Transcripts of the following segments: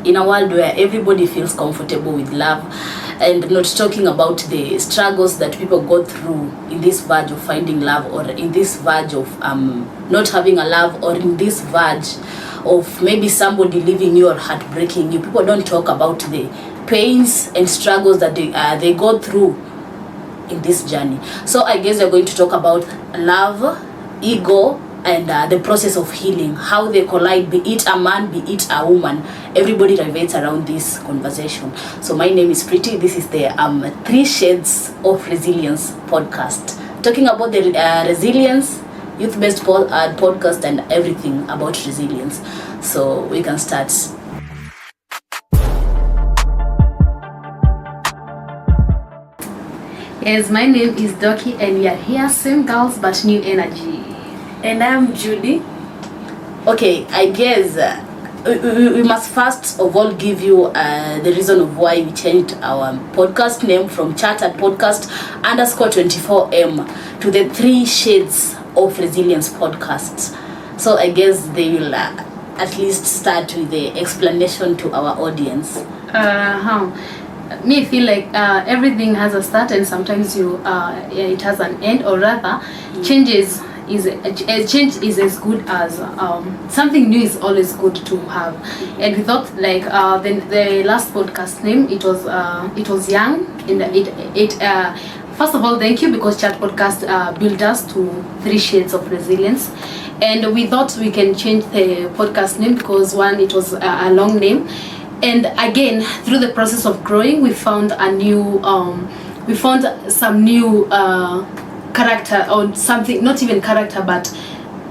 in a world where everybody feels comfortable with love, and not talking about the struggles that people go through in this verge of finding love, or in this verge of not having a love, or in this verge of maybe somebody leaving you or heartbreaking you. People don't talk about the pains and struggles that they go through in this journey. So I guess we're going to talk about love, ego, and the process of healing, how they collide, be it a man, be it a woman. Everybody revolves around this conversation. So my name is Pretty. This is the 3 Shades of Resilience podcast, talking about the resilience, youth-based podcast, and everything about resilience. So we can start. Yes, my name is Doki, and we are here, same girls but new energy. And I'm Judy. Okay, I guess we must first of all give you the reason of why we changed our podcast name from Chartered Podcast _24M to the 3 Shades of Resilience podcast. So I guess they will at least start with the explanation to our audience. Me feel like everything has a start, and sometimes it has an end, or rather change is as good as something new is always good to have. And we thought like the last podcast name, it was young, and it first of all, thank you, because Chat Podcast built us to 3 Shades of Resilience. And we thought we can change the podcast name because one, it was a long name. And again, through the process of growing, we found some new character, or something, not even character, but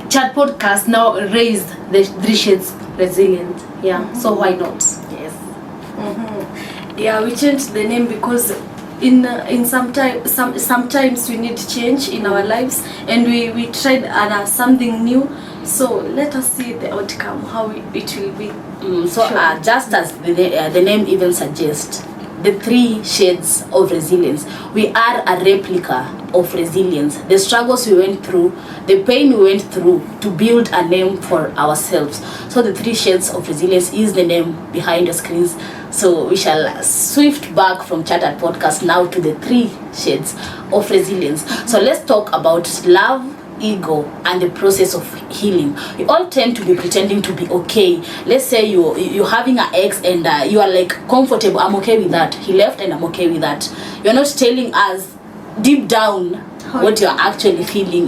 Chat Podcast now raised the 3 Shades Resilient. Yeah, so why not? Yes. Yeah, we changed the name because in sometimes we need change in our lives, and we tried something new. So let us see the outcome, how it will be. Just as the name even suggests, the 3 Shades of Resilience, we are a replica of resilience. The struggles we went through, the pain we went through to build a name for ourselves. So the 3 Shades of Resilience is the name behind the screens. So we shall swift back from Chartered Podcast now to the 3 Shades of Resilience. So let's talk about love, ego, and the process of healing. We all tend to be pretending to be okay. Let's say you're having an ex and you are like comfortable. I'm okay with that. He left and I'm okay with that. You're not telling us deep down what you're actually feeling.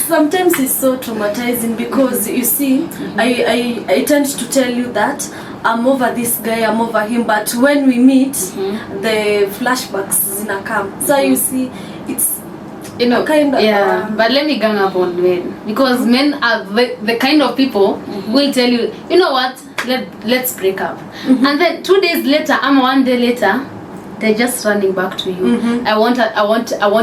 Sometimes it's so traumatizing because you see, I tend to tell you that I'm over this guy, I'm over him, but when we meet, the flashbacks come. So you see, it's kind of but let me gang up on men, because men are the kind of people will tell you, you know what, let's break up, and then 2 days later, 1 day later, they're just running back to you. I want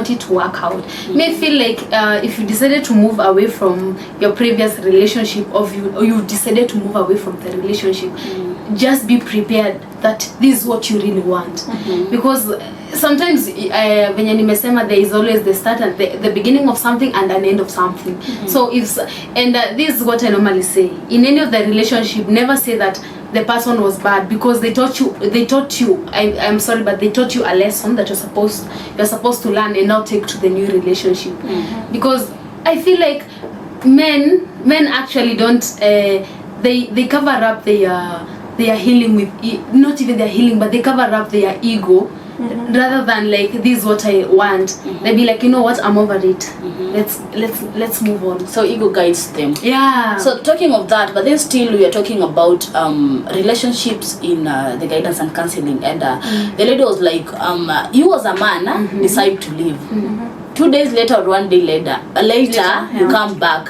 it to work out. May feel like if you decided to move away from your previous relationship, or you decided to move away from the relationship, just be prepared that this is what you really want. Because sometimes venye nimesema, there is always the start and the beginning of something and an end of something. So this is what I normally say in any of the relationship. Never say that the person was bad, because they taught you I'm sorry, but they taught you a lesson that you're supposed to learn and now take to the new relationship. Because I feel like men actually don't they cover up their healing with not even their healing, but they cover up their ego, rather than like, this is what I want. They be like, you know what, I'm over it. Let's move on. So ego guides them. Yeah. So talking of that, but then still we are talking about relationships in the guidance and counseling, and the lady was like, you as a man decide to leave. 2 days later or 1 day later, you come back.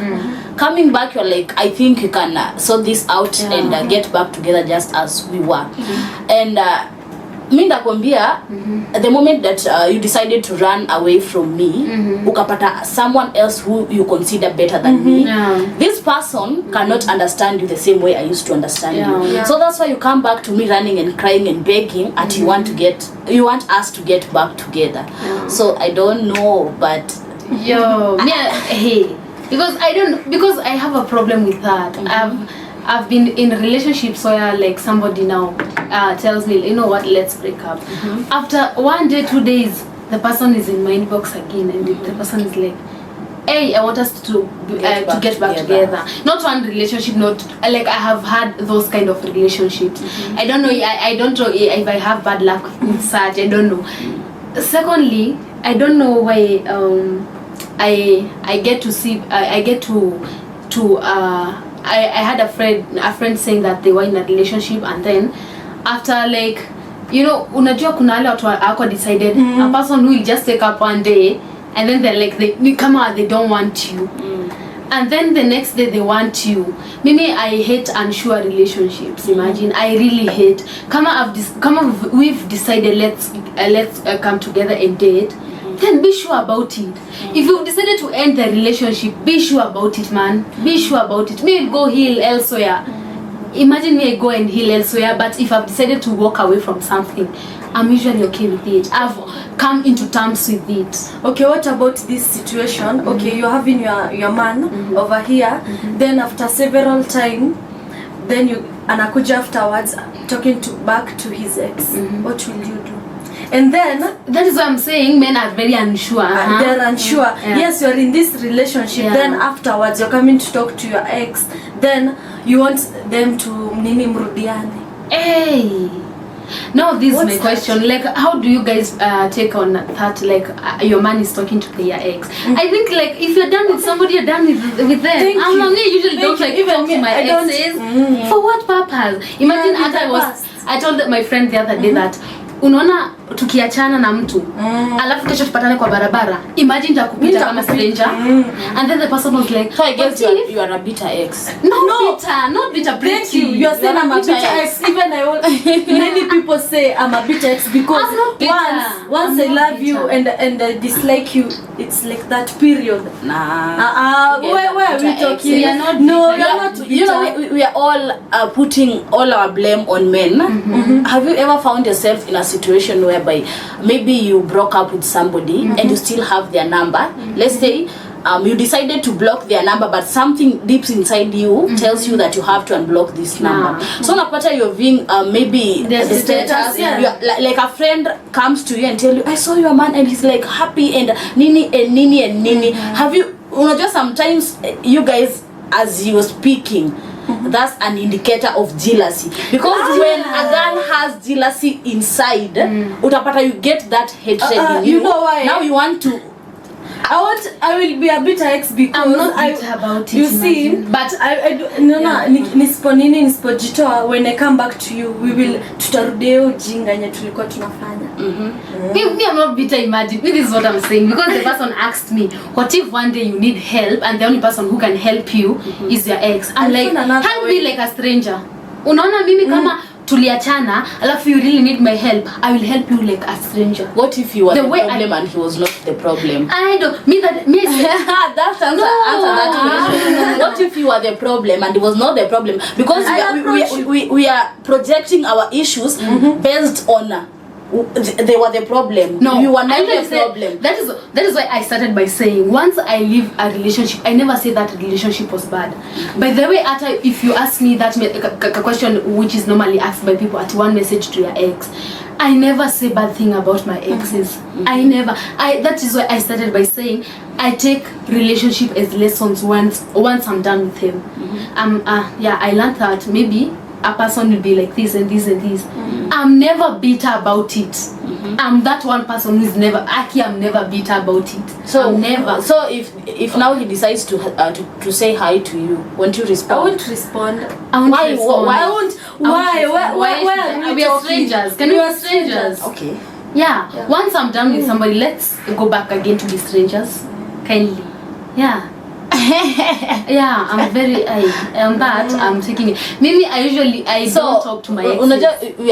Coming back, you're like, I think you can sort this out and get back together just as we were. And mi ndakwambia, the moment that you decided to run away from me, ukapata someone else who you consider better than me, this person cannot understand you the same way I used to understand you. So that's why you come back to me running and crying and begging, and you want us to get back together. So I don't know, but hey, because I have a problem with that. I've been in relationships where like somebody now tells me, you know what, let's break up. After 1 day, 2 days, the person is in my inbox again, and the person is like, hey, I want us to get back together. Not one relationship, not like I have had those kind of relationships. I don't know. I don't know if I have bad luck with such. I don't know. Secondly, I don't know why I get to see. I get to I had a friend saying that they were in a relationship, and then after like, you know, unajua kuna wale watu wako decided, a person will just take up 1 day and then they're like, they come out, they don't want you, and then the next day they want you. Mimi, I hate unsure relationships. Imagine, I really hate. We've decided let's come together and date. Then be sure about it. If you've decided to end the relationship, be sure about it, man. Be sure about it. Maybe go heal elsewhere. Imagine me, I go and heal elsewhere, but if I've decided to walk away from something, I'm usually okay with it. I've come into terms with it. Okay, what about this situation? Okay, you're having your man over here, then after several time, then you anakuja afterwards talking back to his ex. What will you do? And then that is why I'm saying men are very unsure. They're unsure. Yes, you're in this relationship. Then afterwards you're coming to talk to your ex. Then you want them to nini mrudiane. Hey. Now this is my question. Like, how do you guys take on that? Like, your man is talking to your ex. I think like if you're done with somebody, you're done with them. I usually don't like talk to my exes. For what purpose? Imagine I told my friend the other day that unaona tukiachana na mtu alafu kesho tupatane kwa barabara, imagine takupita kama stranger, and then the person was like, so I guess you are a bitter ex. Not bitter. Thank you. You are saying I'm a bitter ex. Even many people say I'm a bitter ex because once I love you and I dislike you, it's like that period. Where are we talking? We are not no, you're not bitter. You know, we are all putting all our blame on men. Have you ever found yourself in a situation whereby maybe you broke up with somebody and you still have their number? Let's say you decided to block their number, but something deep inside you tells you that you have to unblock this number. So napata you're being maybe the status, like a friend comes to you and tell you, I saw your man and he's like happy and nini and nini and nini. Have you just sometimes you guys, as you were speaking, that's an indicator of jealousy, because when a girl has jealousy inside, utapata you get that hatred in you. You know why? Now you want to. I will be a bitter ex because I'm not bitter about it. You see, but I nisipojitoa, when I come back to you, we will tutarudia ujinga yenye tulikuwa tunafanya. Me, I'm not bitter. Imagine, this is what I'm saying, because the person asked me, what if one day you need help and the only person who can help you is your ex? I'm like, can't be like a stranger. Unaona mimi kama tuliachana alafu you really need my help, I will help you like a stranger. What if you were the problem and he was not the problem? I don't that's answer that question. What if you were the problem and it was not the problem? Because we are projecting our issues based on they were the problem. No, you were not the problem. That is why I started by saying once I leave a relationship, I never say that relationship was bad. By the way, if you ask me that question, which is normally asked by people at one message to your ex, I never say bad thing about my exes. I never. That is why I started by saying I take relationship as lessons once I'm done with him. I learned that maybe a person will be like this and this and this. I'm never bitter about it. I'm that one person who's never I'm never bitter about it. So I'm never. So if now he decides to say hi to you, won't you respond? I won't respond. Why? Why? We are strangers. Can we be strangers? Okay. Yeah. Once I'm done with somebody, let's go back again to be strangers. Kindly. Yeah. Yeah, I'm very I'm taking it. Maybe I don't talk to my exes. We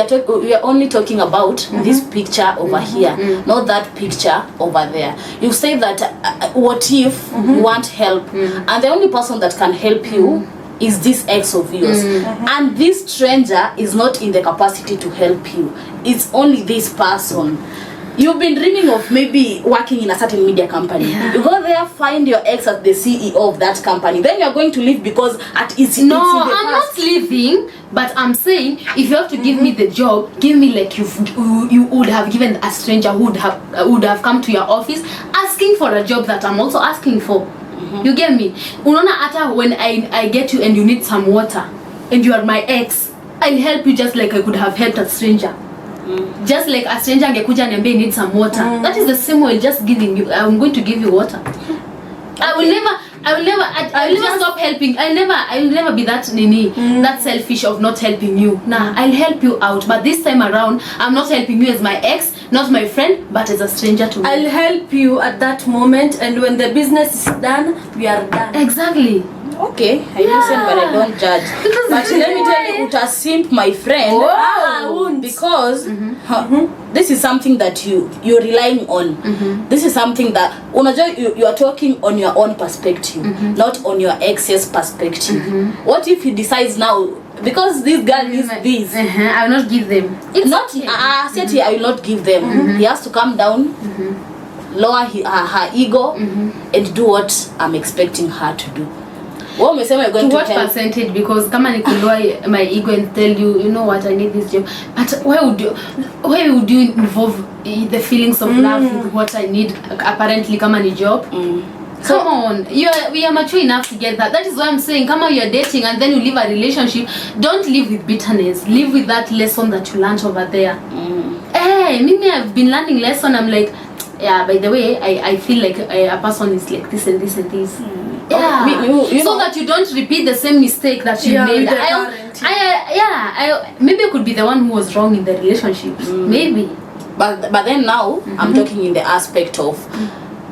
are only talking about this picture over here, not that picture over there. You say that what if you want help, and the only person that can help you is this ex of yours, and this stranger is not in the capacity to help you. It's only this person. You've been dreaming of maybe working in a certain media company. Yeah. You go there, find your ex as the CEO of that company. Then you're going to leave because it's No, in the I'm past. not leaving, but I'm saying if you have to give me the job, give me like you would have given a stranger who would have come to your office asking for a job that I'm also asking for. You get me? Unaona hata when I get you and you need some water and you are my ex, I'll help you just like I could have helped a stranger. Just like a stranger angekuja niambie need some water. That is the same way just giving you. I'm going to give you water. I will never stop helping. I will never be that that selfish of not helping you. Nah, I'll help you out. But this time around, I'm not helping you as my ex, not my friend, but as a stranger to me. I'll help you at that moment, and when the business is done, we are done. Exactly. Okay, I listen, but I don't judge. But let me tell you, uta simp, my friend. Wow. Because this is something that you're relying on. This is something that you are talking on your own perspective, not on your ex's perspective. What if he decides now, because this girl needs this, I will not give them. It's not okay. I will not give them. He has to come down, lower her ego, and do what I'm expecting her to do. What am I saying? We're going to what percentage? Because kama nikulua my ego and tell you, you know what, I need this job. But why would you involve the feelings of love with what I need? Apparently, kama ni job. Come on, we are mature enough to get that. That is why I'm saying, come on, you're dating and then you leave a relationship. Don't live with bitterness. Live with that lesson that you learned over there. Hey, maybe I've been learning lesson. I'm like, yeah, by the way, I feel like a person is like this and this and this. Yeah, you so that you don't repeat the same mistake that you made. Maybe I could be the one who was wrong in the relationship. Maybe. But then now I'm talking in the aspect of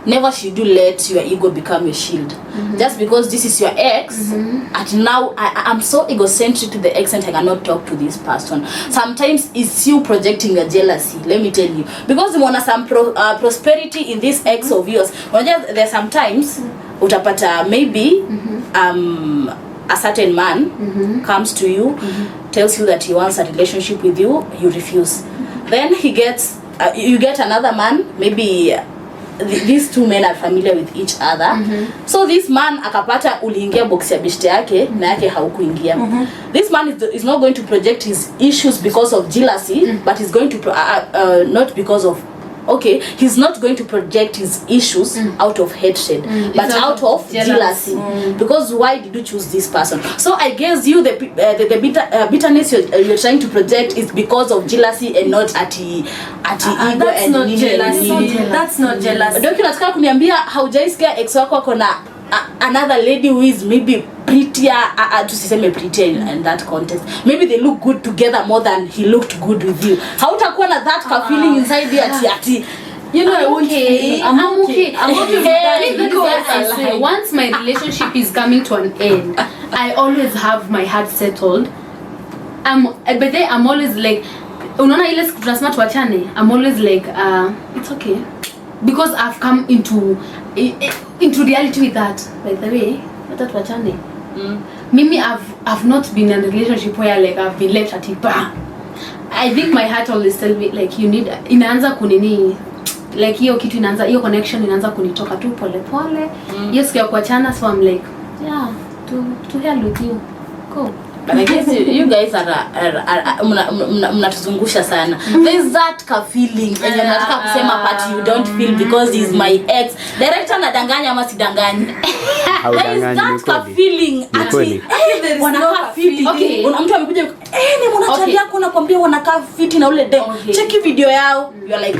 never should you let your ego become your shield. Just because this is your ex, and now I'm so egocentric to the extent I cannot talk to this person. Sometimes it's you projecting your jealousy, let me tell you. Because you want some prosperity in this ex of yours. There's sometimes utapata maybe a certain man comes to you, tells you that he wants a relationship with you, you refuse. Then he gets you get another man, maybe these two men are familiar with each other. So this man akapata uliingia box ya bishte yake na yake haukuingia. This man is not going to project his issues because of jealousy, but he's going to not because of he's not going to project his issues out of hatred, but out of jealousy. Because why did you choose this person? So I guess you the bitterness you're trying to project is because of jealousy and not at ego. That's and not jealousy. That's not jealousy. Ndio kinataka kuniambia haujaisikia ex wako kona another lady who is maybe prettier, tusiseme prettier in that context. Maybe they look good together more than he looked good with you. Hautakuwa na that feeling inside you ati you know, I'm okay. Because once my relationship is coming to an end, I always have my heart settled. But then I'm always like, unaona ile tunasema tuachane, I'm always like it's okay, because I've come into reality with that. By the way, hata tuachane. Mimi I've not been in a relationship where like I've been left at it. I think my heart always tell me like you need inaanza kunini, like hiyo kitu inaanza, hiyo connection inaanza kunitoka tu pole pole. Yes, kia kuachana, so I'm like yeah, to hell with you, go. But I guess you guys are mnatuzungusha sana. There's that feeling and you're nataka kusema but you don't feel because he's my ex. Director nadanganya ama sidanganyi. There's that feeling ati wanakaa fiti. Okay. Mtu amekuja ni mwanachali yako nakwambia wanakaa fiti na ule dem. Check video yao. You're like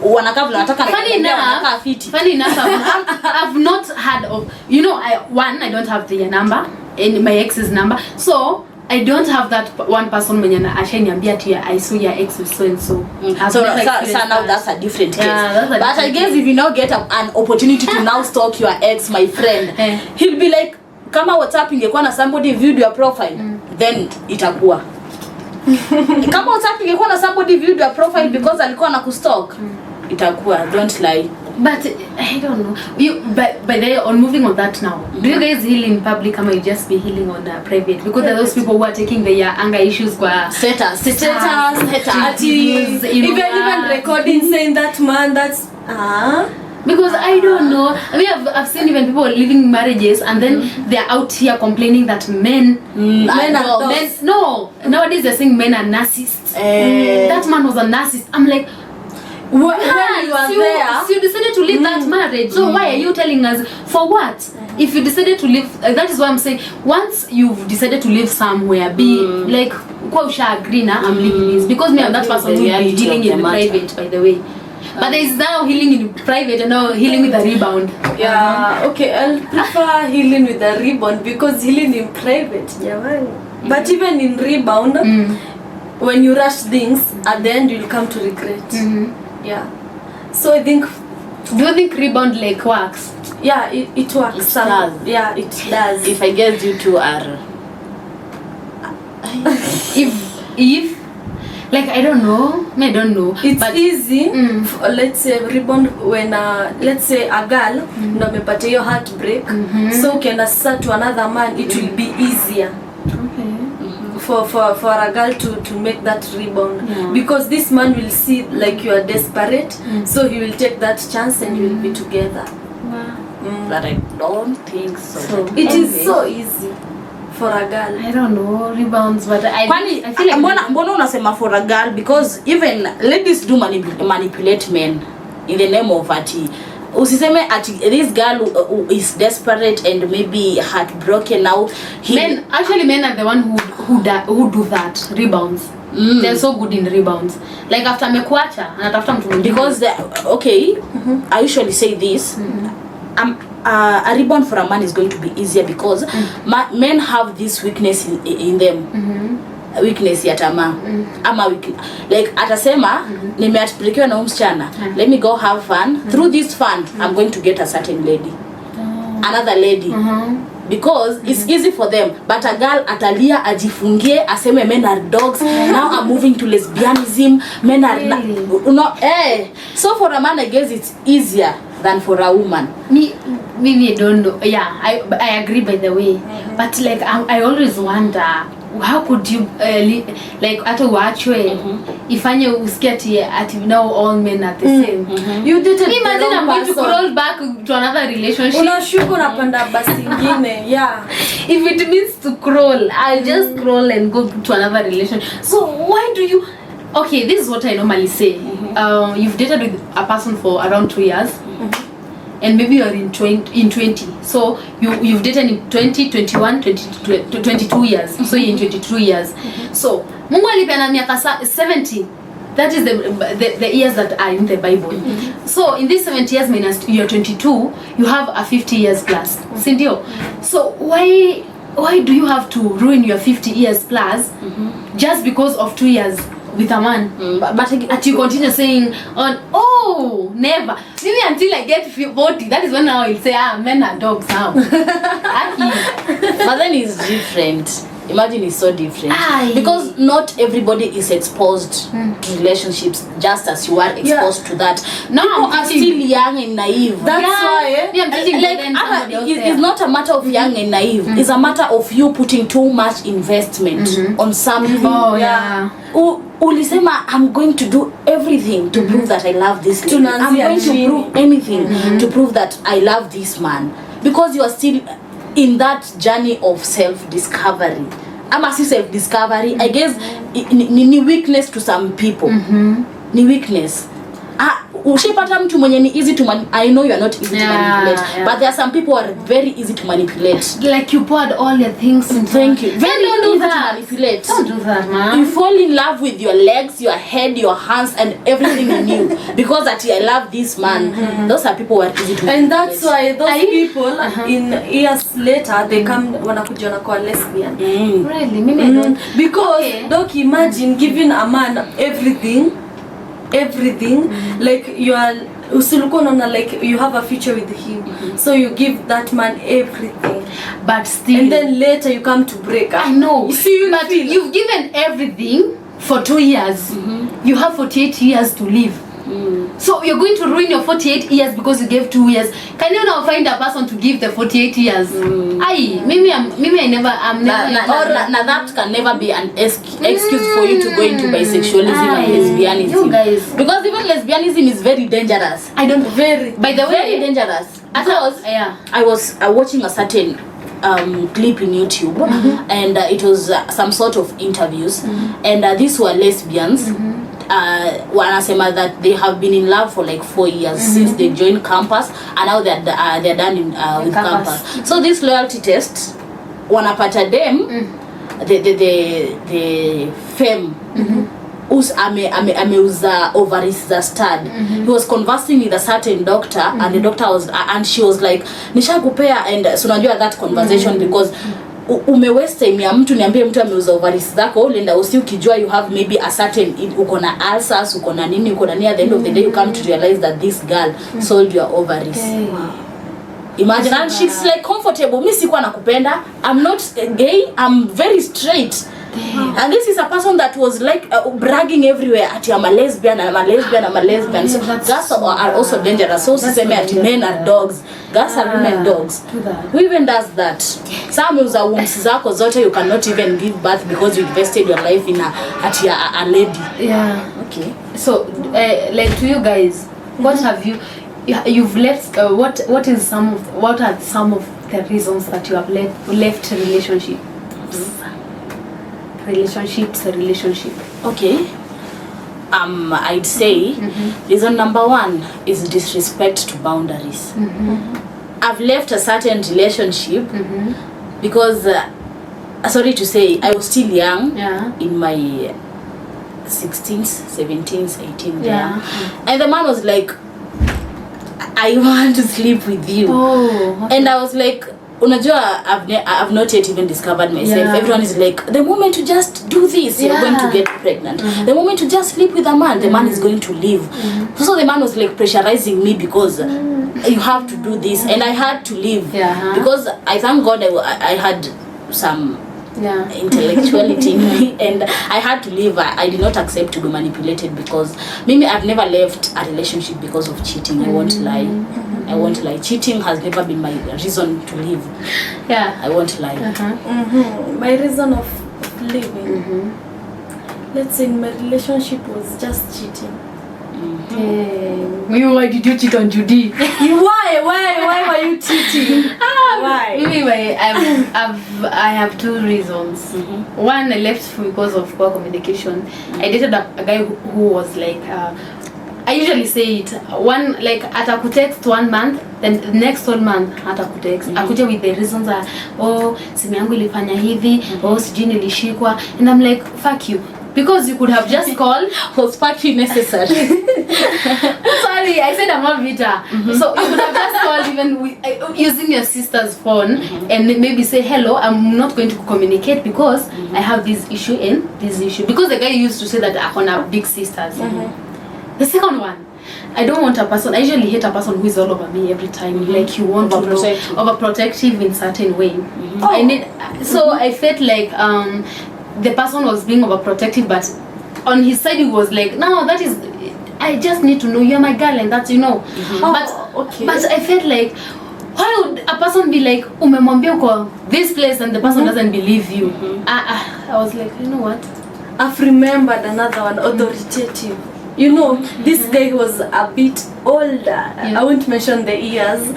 wanakaa vile nataka wanakaa fiti. Funny enough, I've not heard of, you know, I don't have the number and my ex's number, so I don't have that one person mwenye ashaniambia ati I saw your ex with so and so. So now that's a different case. But I guess if you now get an opportunity to now stalk your ex, my friend, he'll be like, kama WhatsApp ingekuwa na somebody viewed your profile, then itakuwa. Kama WhatsApp ingekuwa na somebody viewed your profile because alikuwa na kustalk, itakuwa. Don't lie. But I don't know. By the way, on moving on that now, do you guys heal in public or you just be healing on private? Because there are those people who are taking their anger issues kwa status, even recording saying that man, that's because I don't know. I mean, I've seen even people living in marriages and then they're out here complaining that men no, nowadays they're saying men are narcissists. That man was a narcissist. I'm like, when you are there, so you decided to leave that marriage. So why are you telling us for what? If you decided to leave, that is why I'm saying, once you've decided to live somewhere, be like, agree now, I'm leaving this, because me, I'm that person who will be healing in private, by the way. But there is now healing in private and now healing with a rebound. Yeah, okay, I'll prefer healing with a rebound, because healing in private, but even in rebound, when you rush things, at the end you'll come to regret. Yeah. So I think, do you think rebound like works? Yeah, it works. It does. Yeah, it does. If I guess you two are if like I don't know. It's easy. Let's say rebound when let's say a girl ndo amepata hiyo heartbreak, so ukienda sasa to another man, it will be easier. For a girl to make that rebound, because this man will see like you are desperate, so he will take that chance and you will be together. But I don't think so. It is so easy for a girl. I don't know rebounds, but I feel like mbona unasema for a girl, because even ladies do manipulate men in the name of ati usiseme ati this girl who is desperate and maybe heartbroken now. Men are the one who do that rebounds. They're so good in rebounds. Like after mekuacha anatafuta mtu mwingine, because I usually say this, a rebound for a man is going to be easier because men have this weakness in them. Weakness ya tamaa ama like atasema nimeatbrekiwa na msichana, let me go have fun. Through this fun I'm going to get a certain lady, another lady, because it's easy for them. But a girl atalia ajifungie aseme men are dogs. Now I'm moving to lesbianism, men are so for a man I guess it's easier than for a woman. Me I don't know. Yeah, I agree, by the way. But like I always wonder, how could you like hata uachwe ifanye usikie ati now all men are the same. You did it. Imagine I'm going to crawl back to another relationship. Unashuka unapanda basi nyingine. Yeah. If it means to crawl, I'll just crawl and go to another relationship. So why do you? Okay, this is what I normally say. You've dated with a person for around 2 years. And maybe you're in 20, so you've dated in 20, 21, 22 years. So you're in 22 years. So Mungu alipeana miaka 70. That is the years that are in the Bible. So in these 70 years minus you're 22, you have a 50 years plus. Sindio? So why do you have to ruin your 50 years plus just because of 2 years with a man? But you continue saying never. Maybe until I get 40, that is when I will say men are dogs now. But then it's different. Imagine it's so different. Because not everybody is exposed to relationships just as you are exposed to that. No, people are still young and naive. That's why it's not a matter of young and naive. It's a matter of you putting too much investment on something. Ulisema I'm going to do everything to prove that I love this lady. I'm going to prove anything to prove that I love this man, because you are still in that journey of self-discovery. Ama si self-discovery, I guess ni weakness to some people. Ni weakness. Ushipata mtu mwenye ni easy to I know you are not easy to manipulate, but there are some people who are very easy to manipulate. Like you poured all your things into. Thank you. Very easy to manipulate. Don't do that, man. You fall in love with your legs, your head, your hands, and everything in you because I love this man. Those are people who are easy to manipulate. And that's why those people in years later they come wanakuja na kwa lesbian. Really? Maybe I don't. Because don't imagine giving a man everything, like you are like you have a future with him, so you give that man everything, but still, and then later you come to break up. I know, you see, you've given everything for 2 years. You have 48 years to live. So you're going to ruin your 48 years because you gave 2 years. Can you now find a person to give the 48 years? Maybe I'm never now that can never be an excuse for you to go into bisexualism and lesbianism. You guys, because even lesbianism is very dangerous. I don't by the way, very dangerous. I was watching a certain clip in YouTube, and it was some sort of interviews, and these were lesbians. Wanasema that they have been in love for like 4 years since they joined campus, and now they're done with campus. So this loyalty test, wanapata them the femme who's ameuza ovaries za stud. He was conversing with a certain doctor, and the doctor was and she was like, nishakupea, and so unajua that conversation because umewaste time ya mtu, niambie mtu ameuza ovaries zako, ulienda ukijua you have maybe a certain, uko na ulcers, uko na nini, uko na nini, at the end of the day you come to realize that this girl sold your ovaries. Wow. Imagine, and she's like comfortable. Mimi sikuwa nakupenda, I'm not gay, I'm very straight. And this is a person that was like bragging everywhere at I'm a lesbian, I'm a lesbian, I'm a lesbian. So girls are also dangerous. So siseme at men are dogs, girls are women dogs. Who even does that? Some of the wombs zako zote you cannot even give birth because you invested your life in a lady. Yeah. Okay. So like to you guys, what have you've left? What are some of the reasons that you have left relationship? Relationship. Okay. I'd say reason number 1 is disrespect to boundaries. I've left a certain relationship because sorry to say, I was still young, in my 16s, 17s, 18s, and the man was like, I want to sleep with you. And I was like, unajua, I've not yet even discovered myself. Everyone is like, the moment you just do this, you're going to get pregnant. The moment you just sleep with a man, the man is going to leave. So the man was like pressurizing me because you have to do this, and I had to leave because I thank God I had some intellectuality in me, and I had to leave. I did not accept to be manipulated because maybe I've never left a relationship because of cheating. I won't lie. I won't lie. Cheating has never been my reason to leave. I won't lie. My reason of leaving, let's say my relationship was just cheating. Why did you cheat on Judy? Why were you cheating? Why? Anyway, I have 2 reasons. One, I left because of poor communication. I dated a guy who was like, I usually say it, one like atakutext 1 month, then the next 1 month atakutext akuje with the reasons that simu yangu ilifanya hivi, sijui nilishikwa, and I'm like, fuck you. Because you could have just called. Was fucking necessary. Sorry, I said I'm not bitter. So you could have just called even using your sister's phone and maybe say, hello, I'm not going to communicate because I have this issue and this issue. Because the guy used to say that I have big sisters. The second one, I don't want a person, I usually hate a person who is all over me every time. Like you want to overprotective in certain way. So I felt like the person was being overprotective, but on his side he was like, no, that is, I just need to know you're my girl, and that's, but I felt like, why would a person be like, umemwambia uko this place and the person doesn't believe you? I was like, you know what, I've remembered another one, authoritative. This guy was a bit older. I won't mention the years,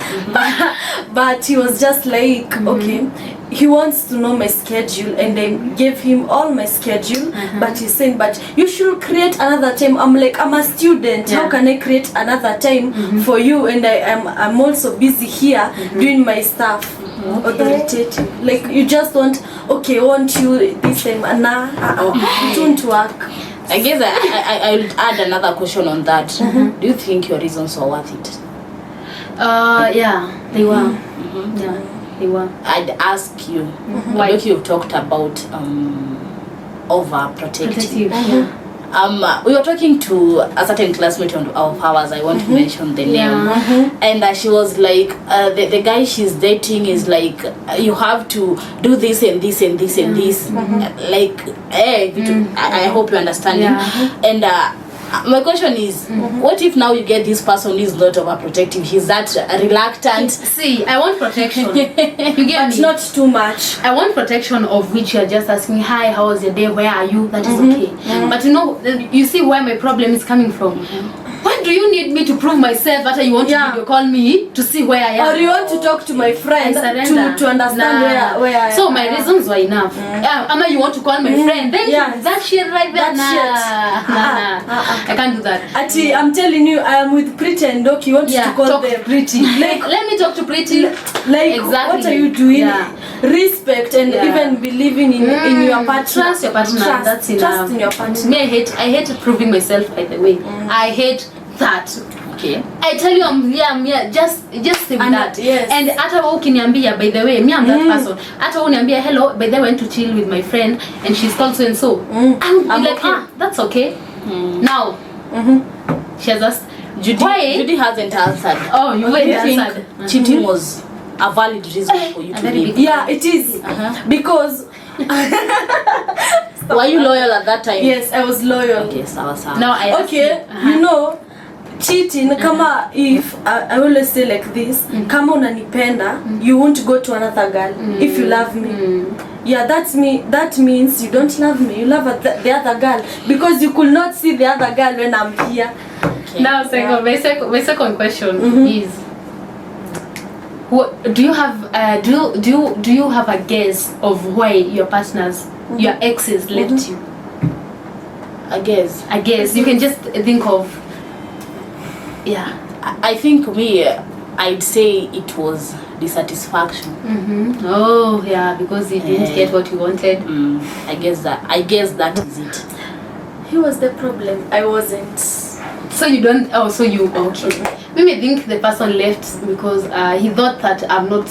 but he was just like, okay, he wants to know my schedule, and I gave him all my schedule, but he's saying, but you should create another time. I'm like, I'm a student. How can I create another time for you? And I'm also busy here doing my stuff. Authoritative. Like, you just want you this time, and it won't work. I guess I will add another question on that. Do you think your reasons were worth it? Yeah, they were. Yeah, they were. I'd ask you, like you've talked about overprotective. We were talking to a certain classmate of ours, I won't mention the name, and she was like, the guy she's dating is like, you have to do this and this and this and this, like, I hope you understand him. And My question is, what if now you get this person who is not overprotective? He's that reluctant. See, I want protection. You get But me? not too much. I want protection of which you're just asking, hi, how was your day? Where are you? That is okay. But you see where my problem is coming from. Why do you need me to prove myself after you want to video call me to see where I am? Or you want to talk to my friend to understand where I am. So my reasons were enough. Ama you want to call my friend, then that shit right there. I can't do that. Ati, I'm telling you, I am with Pretty and Doc. You want to call talk them to Pretty. Like, let me talk to Pretty. Like, Exactly. what are you doing? Yeah. Respect and even believing in your partner. Trust your partner. That's enough. Trust in your partner. Me, I hate proving myself, by the way. I hate that. Okay. I tell you, I'm here. Just say that. Yes. And hata wewe ukiniambia, by the way, me I'm that person. Hata wewe uniambia, hello, by the way, I went to chill with my friend and she's called so and so. I'm like, okay. That's okay. Now, she has asked, Judy hasn't answered. Oh, you Do wait you think answered. cheating was a valid reason for you to very leave? big- Yeah, it is. Because Were you loyal at that time? yes, I was loyal. Okay, sawa. Now I ask Okay, you. you know, cheating kama if I always say like this, kama unanipenda, you won't go to another girl if you love me. Yeah, that means you don't love me, you love the other girl, because you could not see the other girl when I'm here. Okay. Now, my second question is, what do you have? Do you have a guess of why your partners, your exes, left you? I guess. I guess you can just think of. Yeah. I think me, I'd say it was dissatisfaction. Oh yeah, because you didn't get what you wanted. I guess that is it. He was the problem, I wasn't. So you don't. Oh, so you okay? Maybe I think the person left because he thought that I'm not.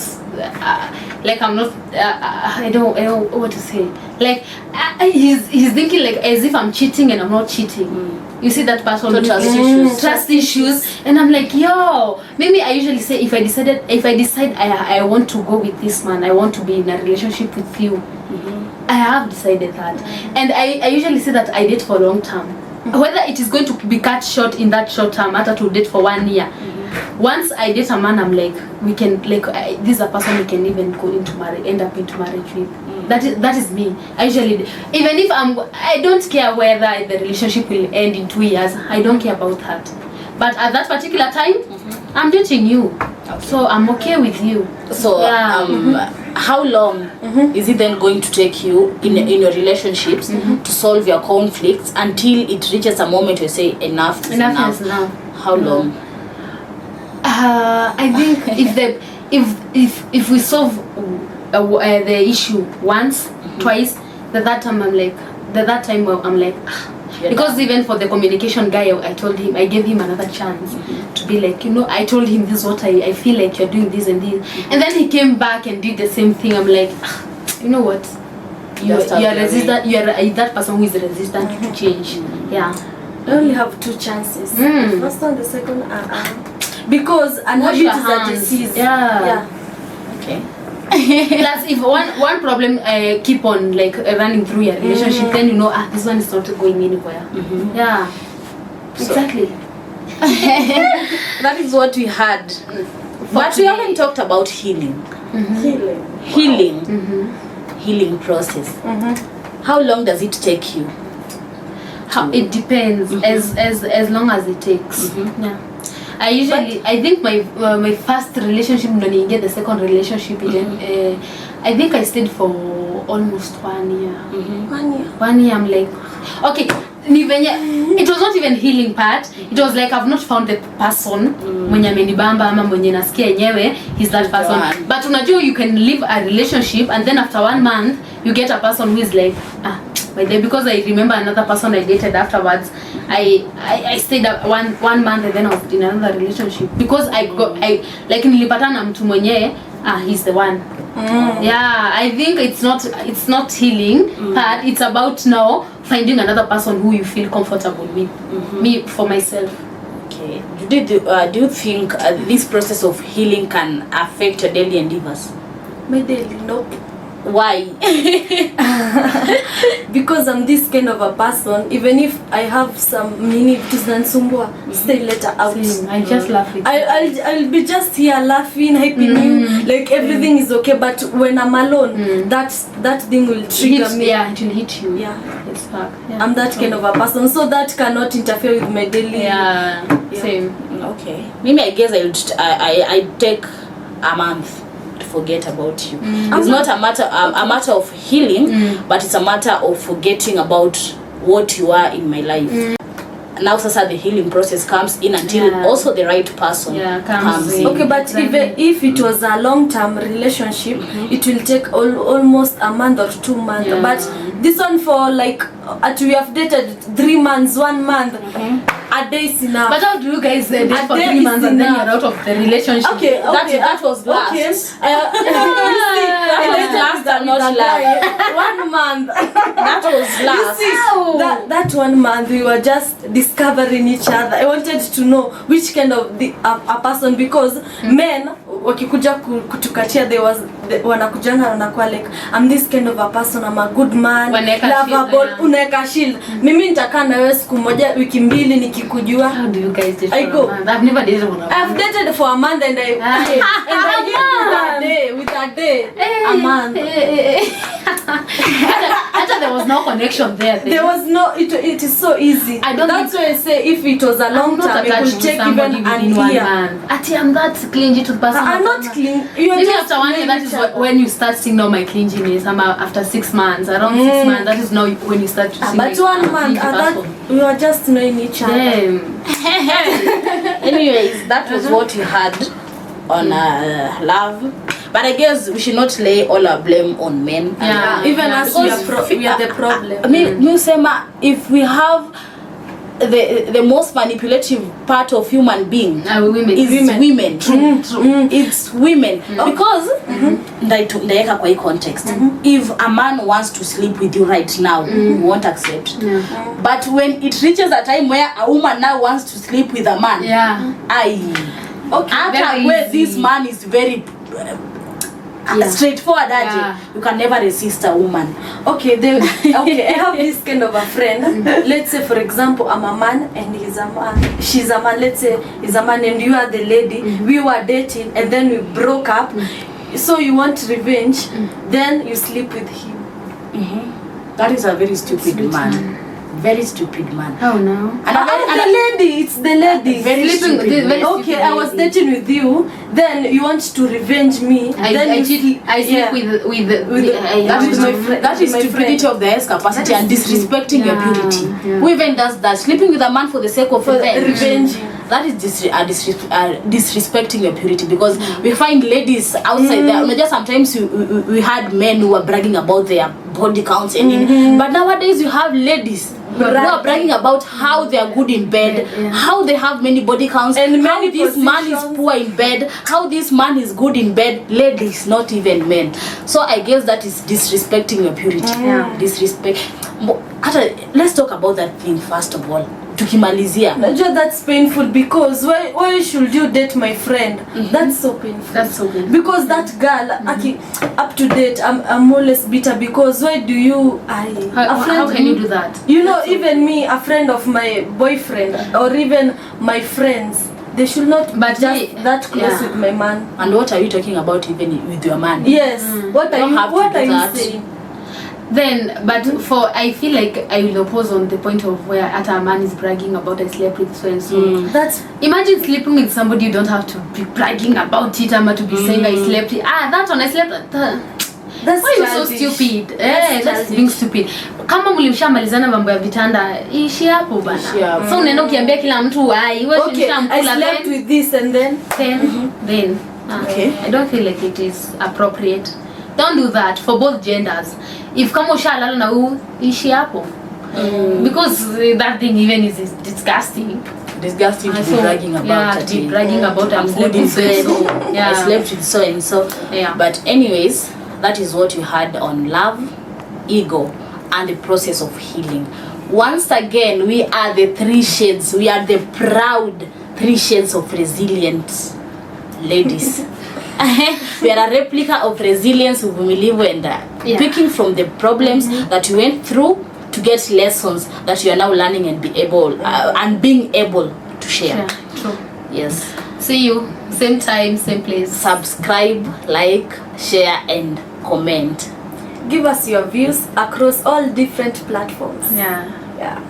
I'm not. I don't know what to say. Like he's thinking like as if I'm cheating and I'm not cheating. You see that person So trust issues, and I'm like, yo, maybe I usually say if I decide I want to go with this man, I want to be in a relationship with you. I have decided that, and I usually say that I date for long term. Whether it is going to be cut short in that short term, matter to date for 1 year. Once I date a man, I'm like, we can this is a person we can even go into marriage, end up into marriage with. That is me. I usually, even if I don't care whether the relationship will end in 2 years. I don't care about that. But at that particular time, I'm dating you, so I'm okay with you. So how long is it then going to take you in your relationships to solve your conflicts until it reaches a moment where you say enough is enough? How long? I think if we solve the issue once, twice, that time I'm like, because even for the communication guy, I gave him another chance to be like, I told him this is what I feel like you're doing this and this, and then he came back and did the same thing. I'm like, you know what, you're resistant. You're that person who is resistant to change. Yeah, I only have 2 chances. The first one, the second, because an habit is a disease. Yeah. Okay. Plus, if one problem keep on running through your relationship, then this one is not going anywhere. Yeah, exactly. That is what we had. But we haven't talked about healing. Healing process. How long does it take you? It depends. As long as it takes. Yeah. I think my first relationship, when you get the second relationship, I think I stayed for almost 1 year. 1 year. 1 year, I'm like, okay. It was not even healing part. It was like I've not found the person mwenye amenibamba ama mwenye nasikia yenyewe he's that person. But unajua you can live a relationship and then after 1 month you get a person who is like by the way, because I remember another person I dated afterwards. I stayed up one month and then I was in another relationship because nilipatana na mtu mwenye he's the one. Yeah, I think it's not healing but it's about now finding another person who you feel comfortable with. Me, for myself. Okay. Do you think this process of healing can affect your daily endeavors? My daily, nope. Why? Because I'm this kind of a person. Even if I have some mini sumbua, stay later out. I just laugh with I'll be just here laughing, hyping you, like everything is okay. But when I'm alone, that thing will trigger me. Yeah, it will hit you. Yeah, It's back. Yeah. I'm that kind of a person, so that cannot interfere with my daily. Yeah. Same. Okay. Maybe I guess I take a month to forget about you. It's not a matter of healing, but it's a matter of forgetting about what you are in my life. Now sasa the healing process comes in until also the right person comes in. Okay, but even if it was a long-term relationship, it will take almost a month or 2 months. But this one for like we have dated 3 months, 1 month. A day is enough. But how do you guys date for 3 months and then you're out of the relationship? Okay. That was last. Okay. That was last and not last. 1 month. That was last. That 1 month we were just discovering each other. I wanted to know which kind of a person, because men wakikuja kutukatia wanakujanga wanakuwa like, I'm this kind of a person, I'm a good man, lovable, unaweka shield. Mimi nitakaa na wewe siku moja, wiki mbili nikikujua. How do you guys date I for go. a month? I've never dated for a month. I've dated for a month and I with a day a month. There was no connection there. There was no, it is so easy. That's why I say if it was a long time, it could take even an year. I'm that clingy to the person. I'm not clean. Maybe after 1 year, that is when you start seeing all my clinginess. After 6 months, around 6 months, that is now when you start to see. But 1 month, that we were just knowing each other. Anyways, that was what we had on love. But I guess we should not lay all our blame on men. Even us, we are the problem. If we have the most manipulative part of human being is women. True. It's women. Because ndaeka kwa hii context. If a man wants to sleep with you right now, you won't accept. But when it reaches a time where a woman now wants to sleep with a man, where this man is very straightforward, you can never resist a woman. Okay, I have this kind of a friend. Let's say, for example, I'm a man and he's a man. She's a man. Let's say he's a man and you are the lady. We were dating and then we broke up. So you want revenge, then you sleep with him. That is a very stupid man. Very stupid man. Oh no. It's the lady. Very stupid. Okay, I was dating with you, then you want to revenge me. I sleep with that is stupidity of the highest capacity and disrespecting your purity. Who even does that? Sleeping with a man for the sake of revenge. That is disrespecting your purity, because we find ladies outside there. Just sometimes we had men who are bragging about their body counts and but nowadays you have ladies who are bragging about how they are good in bed, how they have many body counts, and how this man is poor in bed, how this man is good in bed. Ladies, not even men. So I guess that is disrespecting your purity. Disrespect. Let's talk about that thing first of all. Tukimalizia. That's painful, because why should you date my friend? That's so painful. That's so painful. Because that girl, up to date, I'm always bitter, because why do you? How can you do that? You know, even me, a friend of my boyfriend, or even my friends, they should not be that close with my man. And what are you talking about even with your man? Yes. What are you saying? Then, but I feel like I will oppose on the point of where a man is bragging about I slept with so and so. Imagine sleeping with somebody, you don't have to be bragging about it, to be saying I slept. That one I slept. That's why you're so stupid. That's being stupid. Kama mlishamalizana mambo ya vitanda, ishi hapo bana. So unaenda ukiambia kila mtu wewe I slept with this and then okay. I don't feel like it is appropriate. Don't do that for both genders. If kama ushalala na ishi hapo. Because that thing even is disgusting. Disgusting to be bragging about. To be bragging about I'm good in bed. I slept with so and so. But anyways, that is what you had on love, ego, and the process of healing. Once again, we are the 3 shades. We are the proud 3 shades of resilient ladies. We are a replica of resilience, uvumilivu, and picking from the problems that you went through to get lessons that you are now learning and being able to share. True. Yes. See you same time, same place. Subscribe, like, share, and comment. Give us your views across all different platforms. Yeah. Yeah.